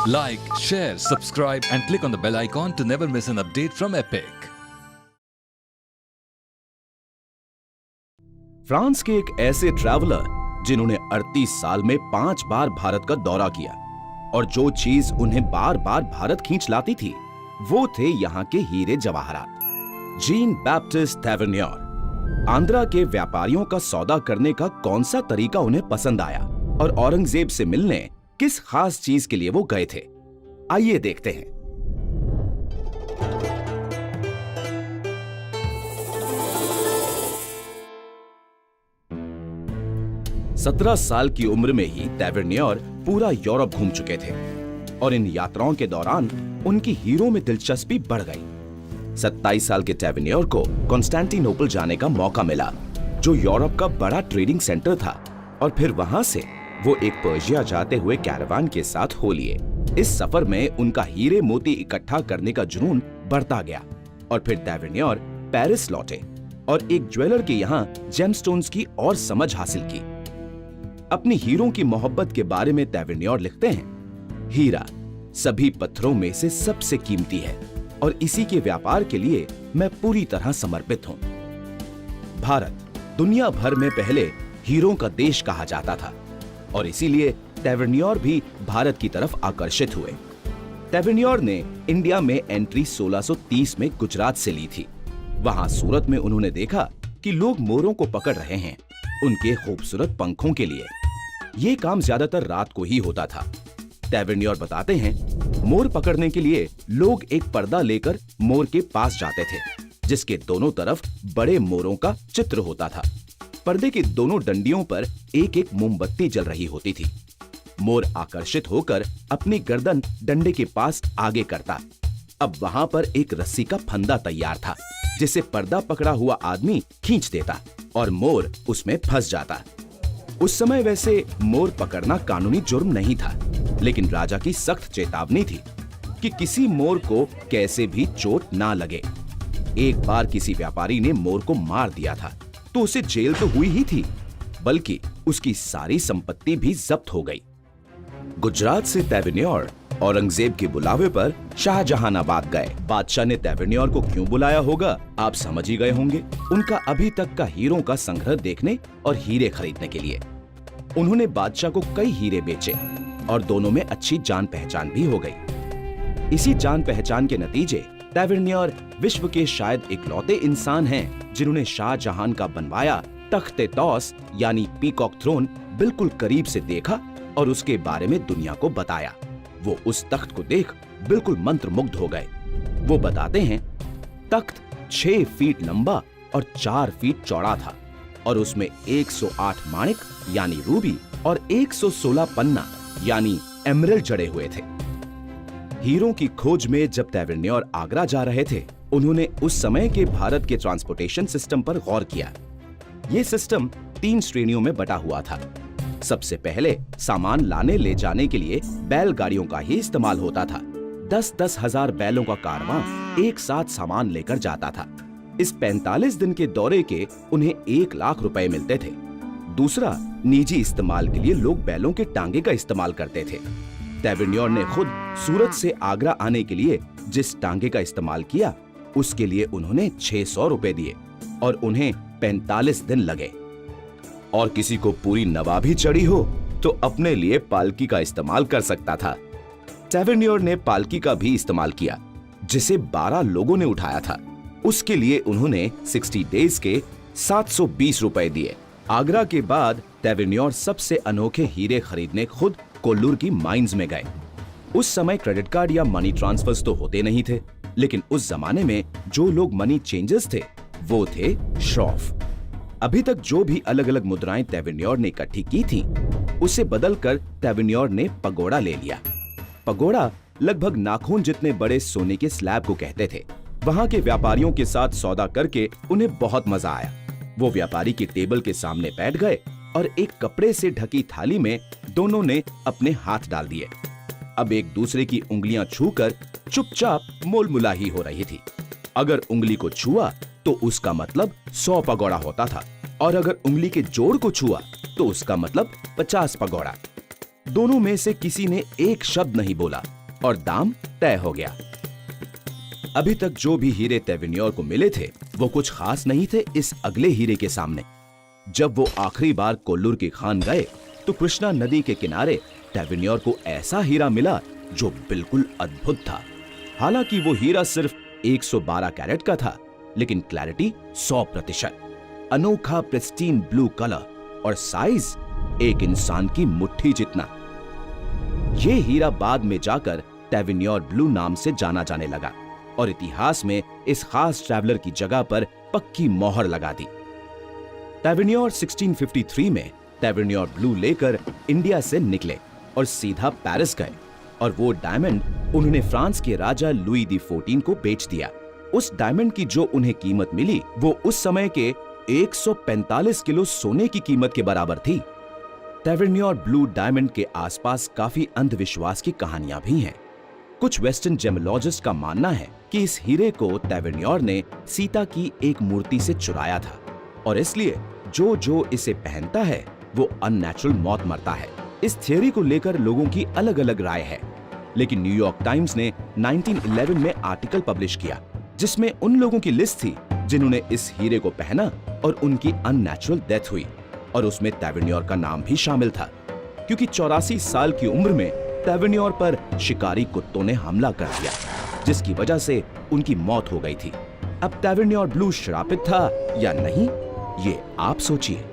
Like, share, subscribe and click on the bell icon to never miss an update from Epic. France के एक ऐसे traveller जिन्होंने 38 साल में 5 बार भारत का दौरा किया और जो चीज उन्हें बार बार भारत खींच लाती थी वो थे यहाँ के हीरे जवाहरात। Jean Baptiste Tavernier. आंध्रा के व्यापारियों का सौदा करने का कौन सा तरीका उन्हें पसंद आया और औरंगजेब से मिलने किस खास चीज के लिए वो गए थे, आइए देखते हैं। सत्रह साल की उम्र में ही टैवर्नियर पूरा यूरोप घूम चुके थे और इन यात्राओं के दौरान उनकी हीरो में दिलचस्पी बढ़ गई। 27 साल के टैवर्नियर को कॉन्स्टेंटिनोपल जाने का मौका मिला, जो यूरोप का बड़ा ट्रेडिंग सेंटर था, और फिर वहां से वो एक पर्शिया जाते हुए कैरावान के साथ हो लिए। इस सफर में उनका हीरे मोती इकट्ठा करने का जुनून बढ़ता गया और फिर टैवर्नियर पेरिस लौटे और एक ज्वेलर के यहाँ जेमस्टोन्स की और समझ हासिल की। अपनी हीरों की मोहब्बत के बारे में टैवर्नियर लिखते हैं, हीरा सभी पत्थरों में से सबसे कीमती है और इसी के व्यापार के लिए मैं पूरी तरह समर्पित हूं। भारत दुनिया भर में पहले हीरों का देश कहा जाता था और इसीलिए टैवर्नियर भी भारत की तरफ आकर्षित हुए। टैवर्नियर ने इंडिया में एंट्री 1630 में गुजरात से ली थी। वहां सूरत में उन्होंने देखा कि लोग मोरों को पकड़ रहे हैं उनके खूबसूरत पंखों के लिए। ये काम ज्यादातर रात को ही होता था। टैवर्नियर बताते हैं, मोर पकड़ने के लिए लोग एक पर्दा लेकर मोर के पास जाते थे, जिसके दोनों तरफ बड़े मोरों का चित्र होता था। पर्दे की दोनों डंडियों पर एक एक मोमबत्ती जल रही होती थी। मोर आकर्षित होकर अपनी गर्दन डंडे के पास आगे करता। अब वहां पर एक रस्सी का फंदा तैयार था, जिसे पर्दा पकड़ा हुआ आदमी खींच देता और मोर उसमें फंस जाता। उस समय वैसे मोर पकड़ना कानूनी जुर्म नहीं था, लेकिन राजा की सख्त चेतावनी थी कि किसी मोर को कैसे भी चोट ना लगे। एक बार किसी व्यापारी ने मोर को मार दिया था तो उसे जेल तो हुई ही थी, बल्कि उसकी सारी संपत्ति भी जब्त हो गई। गुजरात से टैवर्नियर औरंगजेब के बुलावे पर शाहजहानाबाद गए। बादशाह ने टैवर्नियर को क्यों बुलाया होगा, आप समझ ही गए होंगे। उनका अभी तक का हीरों का संग्रह देखने और हीरे खरीदने के लिए। उन्होंने बादशाह को कई हीरे बेचे और दोनों में अच्छी जान पहचान भी हो गई। इसी जान पहचान के नतीजे टैवर्नियर विश्व के शायद इकलौते इंसान हैं जिन्होंने शाहजहां का बनवाया तख्ते तौस यानी पीकॉक थ्रोन बिल्कुल करीब से देखा और उसके बारे में दुनिया को बताया। वो उस तख्त को देख बिल्कुल मंत्रमुग्ध हो गए। वो बताते हैं, तख्त 6 फीट लंबा और 4 फीट चौड़ा था और उसमें 108 माणिक यानी रूबी और 116 पन्ना यानी एमरल्ड जड़े हुए थे। हीरों की खोज में जब टैवर्नियर आगरा जा रहे थे, उन्होंने उस समय के भारत के ट्रांसपोर्टेशन सिस्टम पर गौर किया। ये सिस्टम 3 श्रेणियों में बटा हुआ था। सबसे पहले सामान लाने ले जाने के लिए बैलगाड़ियों का ही इस्तेमाल होता था। 10-10 हजार बैलों का कारवां एक साथ सामान लेकर जाता था। इस 45 दिन के दौरे के उन्हें 1 लाख रुपए मिलते थे। दूसरा, निजी इस्तेमाल के लिए लोग बैलों के टांगे का इस्तेमाल करते थे। टैवर्नियर ने खुद सूरत से आगरा आने के लिए जिस टांगे का इस्तेमाल किया, उसके लिए उन्होंने 600 रुपए दिए और उन्हें 45 दिन लगे। और किसी को पूरी नवाबी चढ़ी हो तो अपने लिए पालकी का इस्तेमाल कर सकता था। टैवर्नियर ने पालकी का भी इस्तेमाल किया, जिसे 12 लोगों ने उठाया था। उसके लिए उन्होंने 60 डेज के 720 रुपए दिए। आगरा के बाद टैवर्नियर सबसे अनोखे हीरे खरीदने खुद कोल्लूर की माइंस में गए। उस समय क्रेडिट कार्ड या मनी ट्रांसफर्स तो होते नहीं थे, लेकिन उस जमाने में जो लोग मनी चेंजर्स थे वो थे श्रॉफ। अभी तक जो भी अलग अलग मुद्राएं टैवर्नियर ने इकट्ठी की थी, उसे बदलकर टैवर्नियर ने पगोड़ा ले लिया। पगोड़ा लगभग नाखून जितने बड़े सोने के स्लैब को कहते थे। वहां के व्यापारियों के साथ सौदा करके उन्हें बहुत मजा आया। वो व्यापारी की टेबल के सामने बैठ गए और एक कपड़े से ढकी थाली में दोनों ने अपने हाथ डाल दिए। अब एक दूसरे की उंगलियां छूकर चुपचाप मोलमुलाही हो रही थी। अगर उंगली को छुआ तो उसका मतलब 100 पगोड़ा होता था और अगर उंगली के जोड़ को छुआ तो उसका मतलब 50 पगोड़ा। दोनों में से किसी ने एक शब्द नहीं बोला और दाम तय हो गया। अभी तक जो भी हीरे तेवेनियोर को मिले थे वो कुछ खास नहीं थे इस अगले हीरे के सामने। जब वो आखिरी बार कोल्लूर की खान गए तो कृष्णा नदी के किनारे तेवेनियोर को ऐसा हीरा मिला जो बिल्कुल अद्भुत था। हालांकि वो हीरा सिर्फ 112 कैरेट का था, लेकिन क्लैरिटी 100%, अनोखा प्रिस्टीन ब्लू कलर और साइज एक इंसान की मुट्ठी जितना। ये हीरा बाद में जाकर तेवेनियोर ब्लू नाम से जाना जाने लगा और इतिहास में इस खास ट्रैवलर की जगह पर पक्की मोहर लगा दी। तेवेनियोर 1653 में तेवेनियोर ब्लू लेकर इंडिया से निकले और सीधा पेरिस गए और वो डायमंड उन्होंने फ्रांस के राजा लुई दी 14 को बेच दिया। उस डायमंड की जो उन्हें कीमत मिली वो उस समय के 145 किलो सोने की कीमत के बराबर थी। तेवेनियोर ब्लू डायमंड के आसपास काफी अंधविश्वास की कहानियां भी हैं। कुछ वेस्टर्न जेमोलॉजिस्ट का मानना है कि इस हीरे को तेवेनियोर ने सीता की एक मूर्ति से चुराया था और इसलिए जो इसे पहनता है वो अननेचुरल मौत मरता है। इस थियोरी को लेकर लोगों की अलग अलग राय है, लेकिन न्यूयॉर्क टाइम्स ने 1911 में आर्टिकल पब्लिश किया जिसमें उन लोगों की लिस्ट थी जिन्होंने इस हीरे को पहना और उनकी अननेचुरल डेथ हुई, और उसमें तेवेनियोर का नाम भी शामिल था क्योंकि 84 साल की उम्र में तेवेनियोर पर शिकारी कुत्तों ने हमला कर दिया, जिसकी वजह से उनकी मौत हो गई थी। अब तेवेनियोर ब्लू श्रापित था या नहीं, ये आप सोचिए।